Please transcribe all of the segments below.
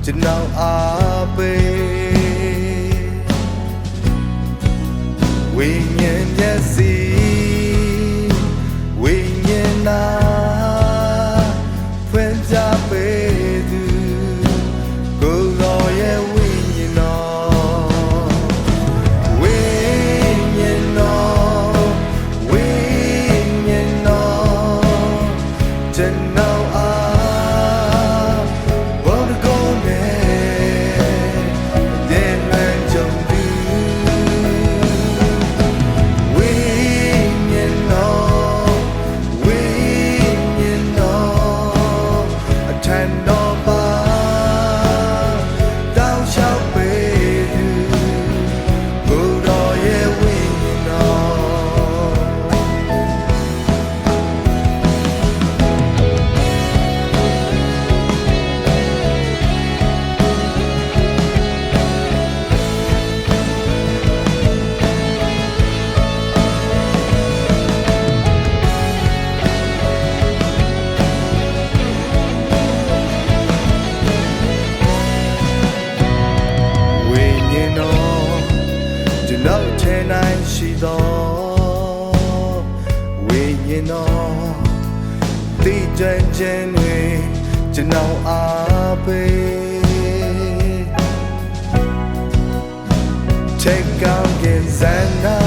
ကျွန်တော်အားပေးဝိညာဉ်မျက်စိဝိညာဉ်နာဖွင့်ပြပေးသူကိုယ်တော်ရဲ့ဝိညာဉ်တော်ဝိညာဉ်တော်ဝိညာဉ်တော်ကျွန်တော်အားဘုရားကိုယ်နဲ့တဲ့လမ်းကြုံသူဝိညာဉ်တော်ဝိညာဉ်တော်အထံတော်ပါတောင်းလျှောက်ပေးသူကိုယ်တော်ရဲ့ဝိညာဉ်တော်ဝိညာဉ်တော်ကျွန်တော်ထဲ၌ရှိသောဝိညာဉ်တော်သိကြခြင်းတွေကျွန်တော်အားပေးtake out in Zana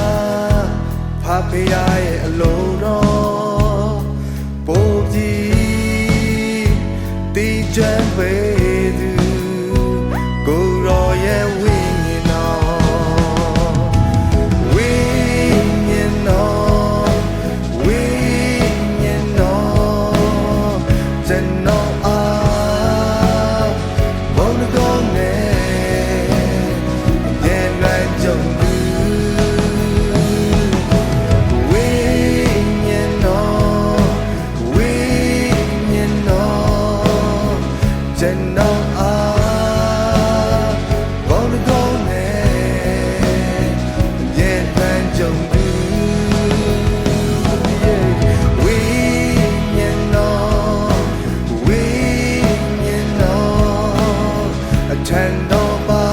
Papaya ရဲ့အလိုတော်ပို့ပြီးသိကြပေးသူကိုယ်တော်ရဲ့ဝိညာဉ်တော်ဝိညာဉ်တော်ဝိညာဉ်တော်ကျွန်တော်အားဘုန်းတော်နဲ့ဉာဏ်နဲ့ကြုံသူဝိညာဉ်တော်ဝိညာဉ်တော်ကျွန်တော်အားဘုန်းတော်နဲ့ဉာဏ်နဲ့ကြုံသူဝိညာဉ်တော်ဝိညာဉ်တော်အထံတော်ပါ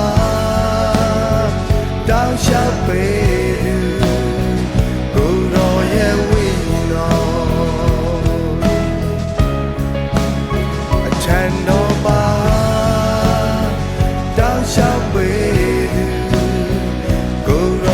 တောင်းလျှောက်ပေးသူကိုယ်တော်ရဲ့ဝိညာဉ်တော်အထံတော်ပါတောင်းလျှောက်ပေးသူကိုယ်